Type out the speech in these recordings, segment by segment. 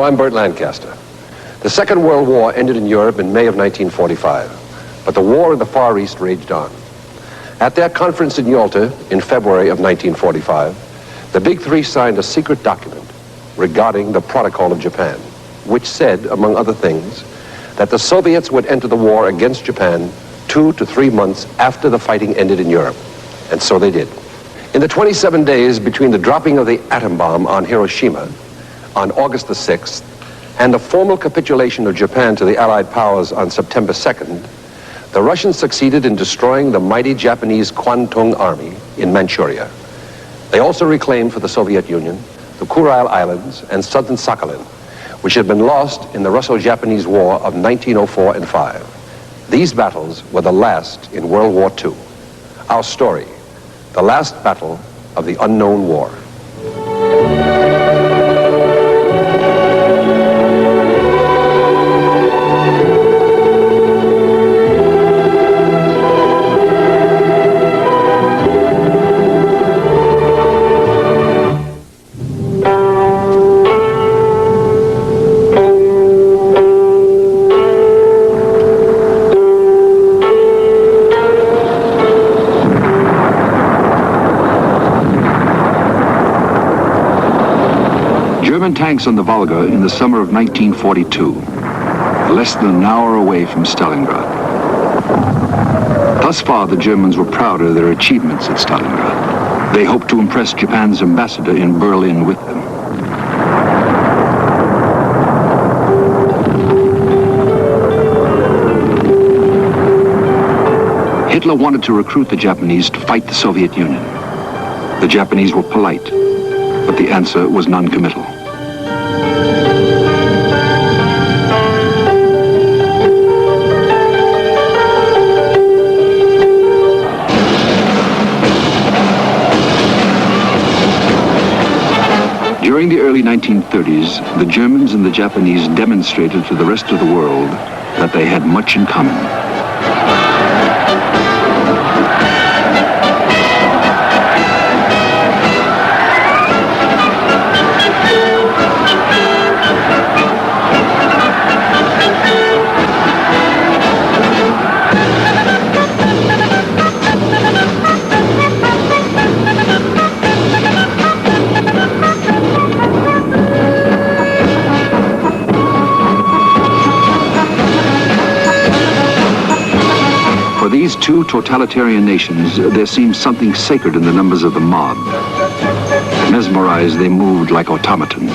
I'm Burt Lancaster. The Second World War ended in Europe in May of 1945, but the war in the Far East raged on. At their conference in Yalta in February of 1945, the Big Three signed a secret document regarding the Protocol of Japan, which said, among other things, that the Soviets would enter the war against Japan 2 to 3 months after the fighting ended in Europe. And so they did. In the 27 days between the dropping of the atom bomb on Hiroshima on August the 6th and the formal capitulation of Japan to the Allied powers on September 2nd, the Russians succeeded in destroying the mighty Japanese Kwantung Army in Manchuria. They also reclaimed for the Soviet Union the Kuril Islands and southern Sakhalin, which had been lost in the Russo-Japanese War of 1904 and 5. These battles were the last in World War II. Our story, the last battle of the unknown war. German tanks on the Volga in the summer of 1942, less than an hour away from Stalingrad. Thus far, the Germans were proud of their achievements at Stalingrad. They hoped to impress Japan's ambassador in Berlin with them. Hitler wanted to recruit the Japanese to fight the Soviet Union. The Japanese were polite, but the answer was non-committal. During the early 1930s, the Germans and the Japanese demonstrated to the rest of the world that they had much in common. For these two totalitarian nations, there seemed something sacred in the numbers of the mob. Mesmerized, they moved like automatons.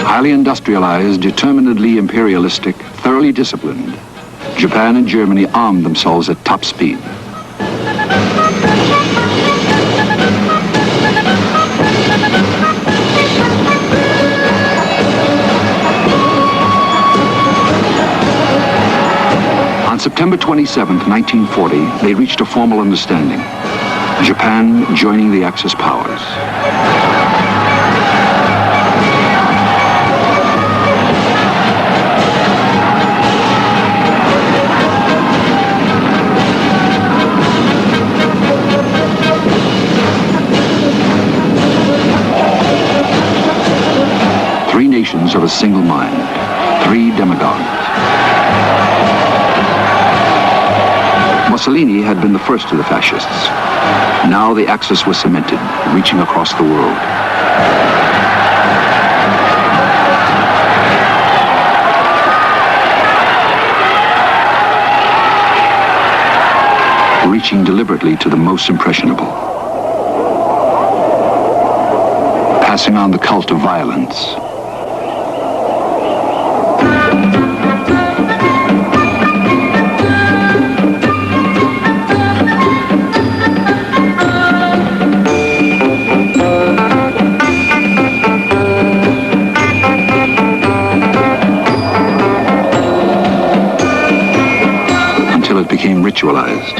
Highly industrialized, determinedly imperialistic, thoroughly disciplined, Japan and Germany armed themselves at top speed. On September 27, 1940, they reached a formal understanding. Japan joining the Axis powers. Three nations of a single mind, three demagogues. Mussolini had been the first of the fascists. Now the Axis was cemented, reaching across the world. Reaching deliberately to the most impressionable. Passing on the cult of violence. It became ritualized.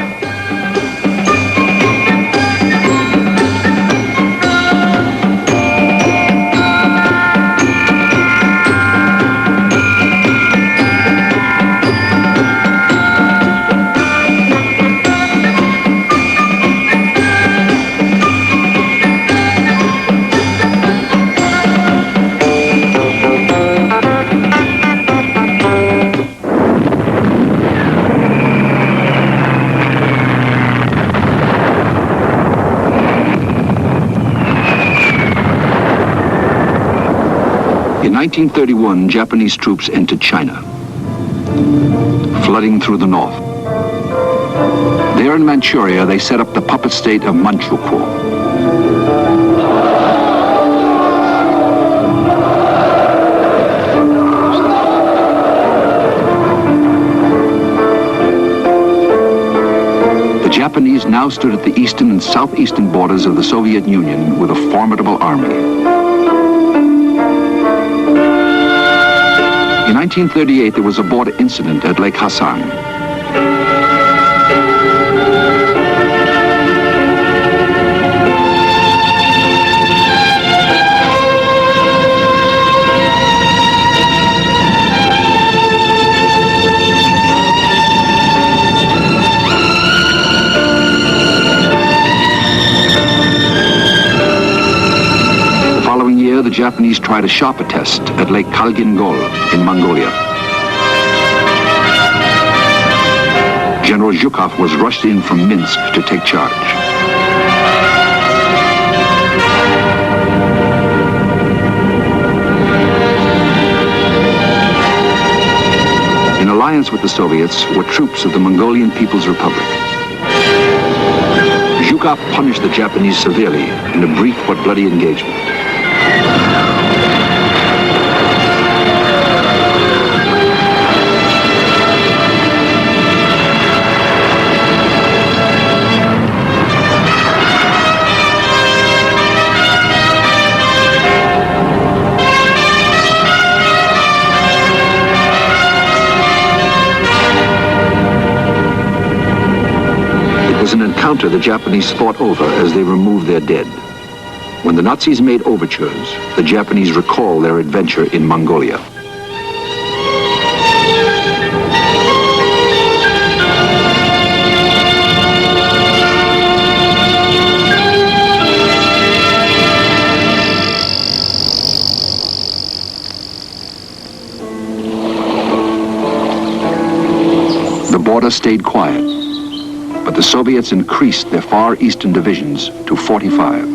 1931, Japanese troops entered China, flooding through the north. There in Manchuria, they set up the puppet state of Manchukuo. The Japanese now stood at the eastern and southeastern borders of the Soviet Union with a formidable army. In 1938, there was a border incident at Lake Hassan. The Japanese tried a sharper test at Lake Kalgin-Gol in Mongolia. General Zhukov was rushed in from Minsk to take charge. In alliance with the Soviets were troops of the Mongolian People's Republic. Zhukov punished the Japanese severely in a brief but bloody engagement. An encounter the Japanese fought over as they removed their dead. When the Nazis made overtures, the Japanese recalled their adventure in Mongolia. The border stayed quiet, but the Soviets increased their far eastern divisions to 45.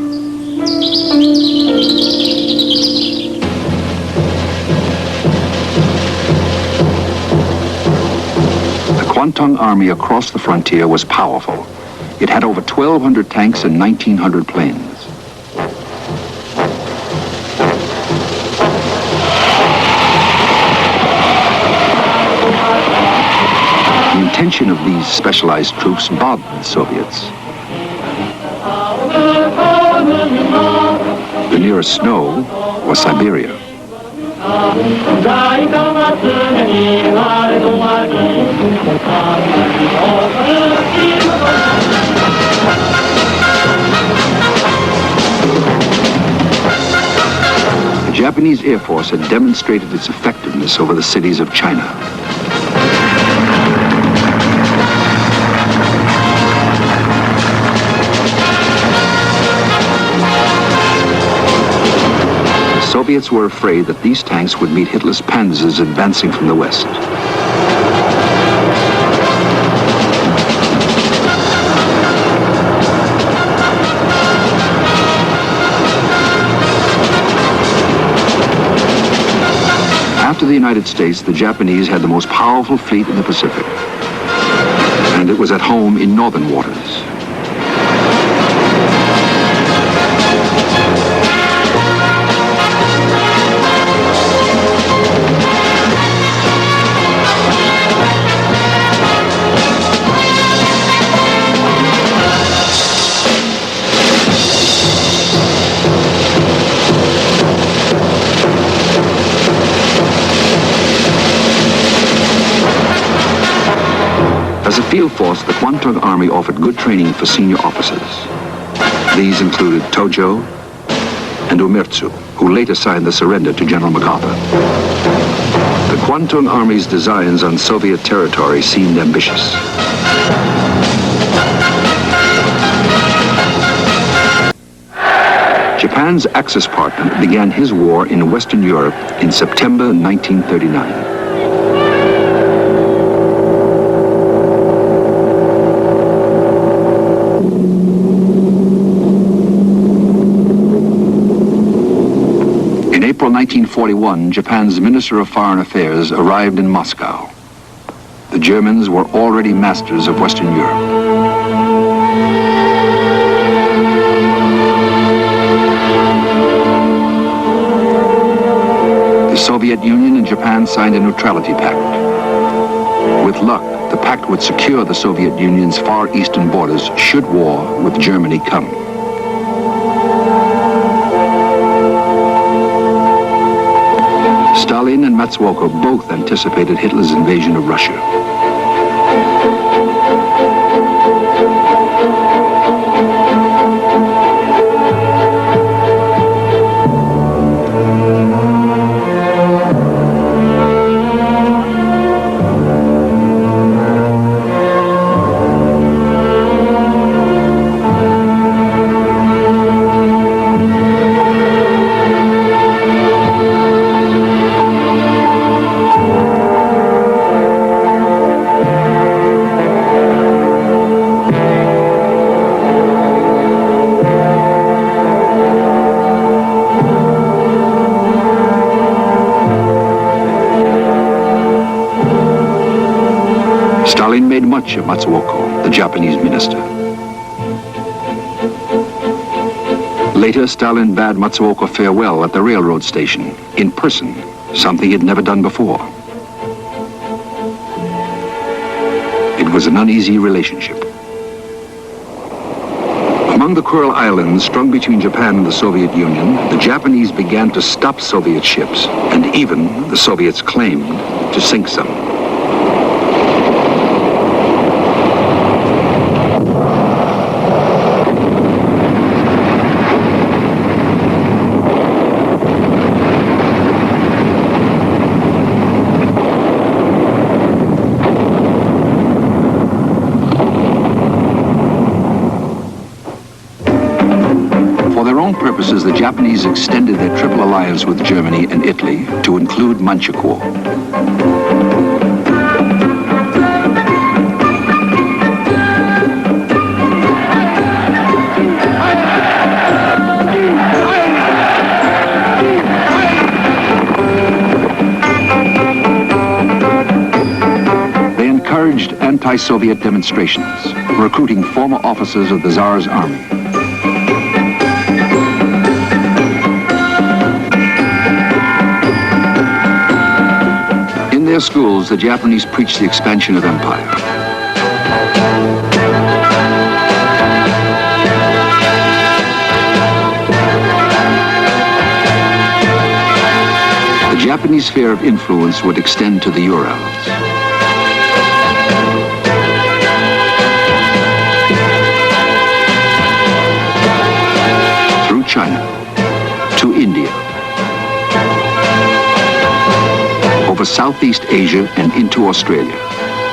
The Kwantung Army across the frontier was powerful. It had over 1,200 tanks and 1,900 planes. The intention of these specialized troops bothered the Soviets. The nearest snow was Siberia. The Japanese Air Force had demonstrated its effectiveness over the cities of China. The Soviets were afraid that these tanks would meet Hitler's panzers advancing from the west. After the United States, the Japanese had the most powerful fleet in the Pacific, and it was at home in northern waters. As a field force, the Kwantung Army offered good training for senior officers. These included Tojo and Umertsu, who later signed the surrender to General MacArthur. The Kwantung Army's designs on Soviet territory seemed ambitious. Japan's Axis partner began his war in Western Europe in September 1939. In April 1941, Japan's Minister of Foreign Affairs arrived in Moscow. The Germans were already masters of Western Europe. The Soviet Union and Japan signed a neutrality pact. With luck, the pact would secure the Soviet Union's far eastern borders should war with Germany come. Stalin and Matsuoka both anticipated Hitler's invasion of Russia. Stalin made much of Matsuoka, the Japanese minister. Later, Stalin bade Matsuoka farewell at the railroad station, in person, something he'd never done before. It was an uneasy relationship. Among the Kuril Islands, strung between Japan and the Soviet Union, the Japanese began to stop Soviet ships, and even, the Soviets claimed, to sink some. Purposes, the Japanese extended their triple alliance with Germany and Italy to include Manchukuo. They encouraged anti-Soviet demonstrations, recruiting former officers of the Tsar's army. In their schools, the Japanese preached the expansion of empire. The Japanese sphere of influence would extend to the Urals. Through China, to India, over Southeast Asia and into Australia,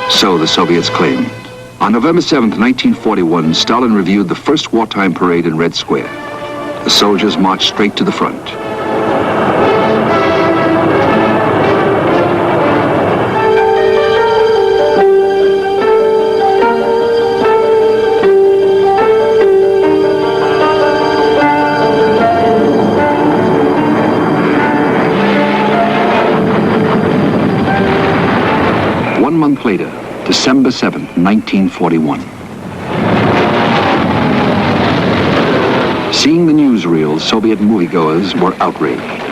so the Soviets claimed. On November 7th, 1941, Stalin reviewed the first wartime parade in Red Square. The soldiers marched straight to the front. Later, December 7th, 1941. Seeing the newsreel, Soviet moviegoers were outraged.